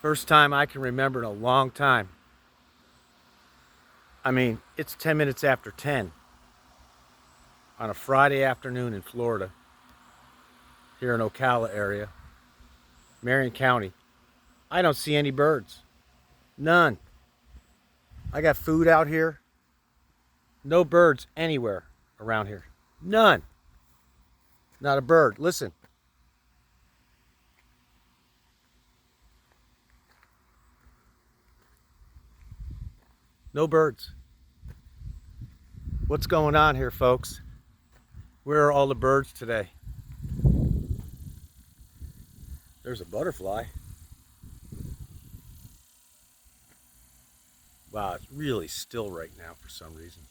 First time I can remember in a long time. I mean, it's 10 minutes after 10 on a Friday afternoon in Florida, here in Ocala area, Marion County. I don't see any birds. None. I got food out here. No birds anywhere around here. None. Not a bird. Listen. No birds. What's going on here, folks? Where are all the birds today? There's a butterfly. Wow, it's really still right now for some reason.